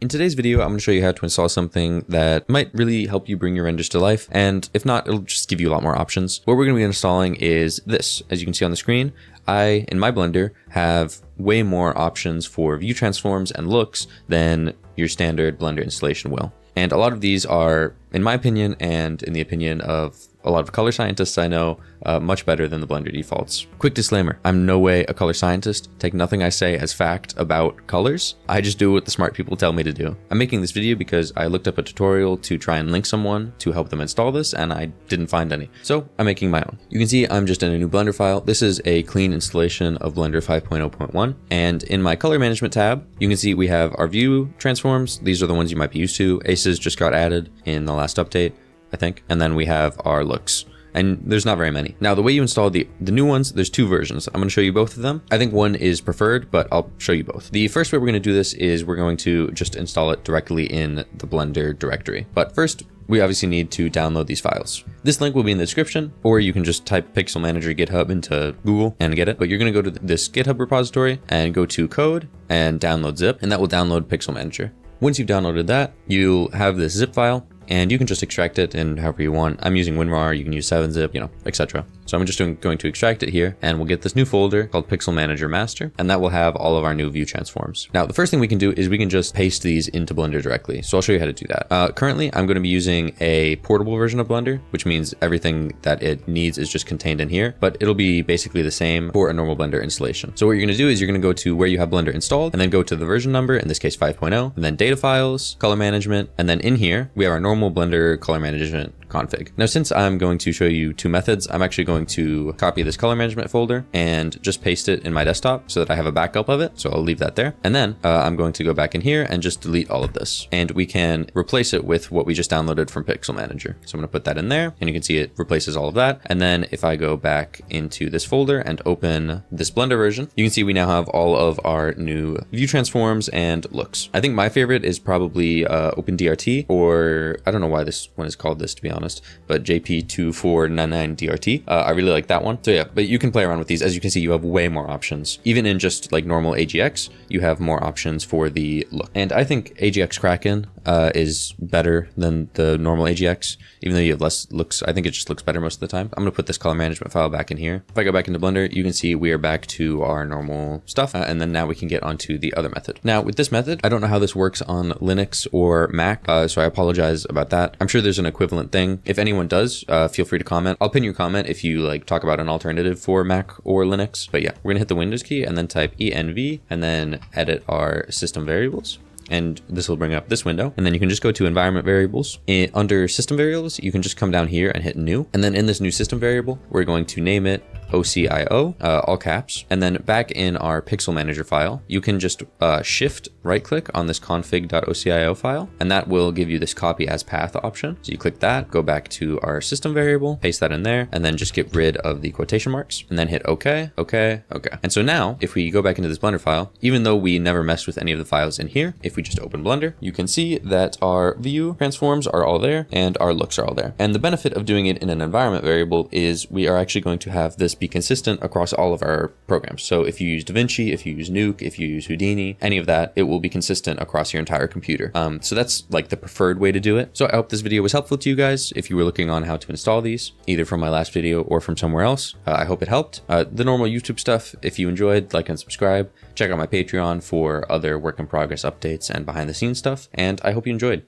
In today's video, I'm going to show you how to install something that might really help you bring your renders to life, and if not, it'll just give you a lot more options. What we're going to be installing is this. As you can see on the screen, I, in my Blender, have way more options for view transforms and looks than your standard Blender installation will. And a lot of these are, in my opinion, and in the opinion of a lot of color scientists I know, much better than the Blender defaults. Quick disclaimer, I'm no way a color scientist. Take nothing I say as fact about colors. I just do what the smart people tell me to do. I'm making this video because I looked up a tutorial to try and link someone to help them install this, and I didn't find any. So I'm making my own. You can see I'm just in a new Blender file. This is a clean installation of Blender 5.0.1. And in my color management tab, you can see we have our view transforms. These are the ones you might be used to. Aces just got added in the last update, I think. And then we have our looks. And there's not very many. Now, the way you install the new ones, there's two versions. I'm going to show you both of them. I think one is preferred, but I'll show you both. The first way we're going to do this is we're going to just install it directly in the Blender directory. But first, we obviously need to download these files. This link will be in the description, or you can just type PixelManager GitHub into Google and get it. But you're going to go to this GitHub repository and go to code and download zip, and that will download PixelManager. Once you've downloaded that, you'll have this zip file, and you can just extract it in however you want. I'm using WinRAR, you can use 7-zip, etc. So I'm just going to extract it here, and we'll get this new folder called PixelManager Master, and that will have all of our new view transforms. Now, the first thing we can do is we can just paste these into Blender directly. So I'll show you how to do that. Currently, I'm going to be using a portable version of Blender, which means everything that it needs is just contained in here, but it'll be basically the same for a normal Blender installation. So what you're going to do is you're going to go to where you have Blender installed, and then go to the version number, in this case 5.0, and then data files, color management, and then in here, we have our normal Blender color management config. Now, since I'm going to show you two methods, I'm actually going to copy this color management folder and just paste it in my desktop so that I have a backup of it. So I'll leave that there. And then I'm going to go back in here and just delete all of this. And we can replace it with what we just downloaded from PixelManager. So I'm going to put that in there, and you can see it replaces all of that. And then if I go back into this folder and open this Blender version, you can see we now have all of our new view transforms and looks. I think my favorite is probably OpenDRT, or I don't know why this one is called this, to be honest, but JP2499DRT. I really like that one. So yeah, but you can play around with these. As you can see, you have way more options. Even in just like normal AGX, you have more options for the look. And I think AGX Kraken is better than the normal AGX, even though you have less looks. I think it just looks better most of the time. I'm going to put this color management file back in here. If I go back into Blender, you can see we are back to our normal stuff. And then now we can get onto the other method. Now with this method, I don't know how this works on Linux or Mac, so I apologize about that. I'm sure there's an equivalent thing. If anyone does, feel free to comment. I'll pin your comment if you like talk about an alternative for Mac or Linux. But yeah, we're gonna hit the Windows key and then type env and then edit our system variables. And this will bring up this window. And then you can just go to environment variables. Under system variables, you can just come down here and hit new. And then in this new system variable, we're going to name it OCIO, all caps. And then back in our PixelManager file, you can just shift right click on this config.ocio file, and that will give you this copy as path option. So you click that, go back to our system variable, paste that in there, and then just get rid of the quotation marks, and then hit OK, OK, OK. And so now if we go back into this Blender file, even though we never messed with any of the files in here, if we just open Blender, you can see that our view transforms are all there and our looks are all there. And the benefit of doing it in an environment variable is we are actually going to have this be consistent across all of our programs. So if you use DaVinci, if you use Nuke, if you use Houdini, any of that, it will be consistent across your entire computer. So that's like the preferred way to do it. So I hope this video was helpful to you guys. If you were looking on how to install these, either from my last video or from somewhere else, I hope it helped. The normal YouTube stuff, if you enjoyed, like and subscribe. Check out my Patreon for other work in progress updates and behind the scenes stuff. And I hope you enjoyed.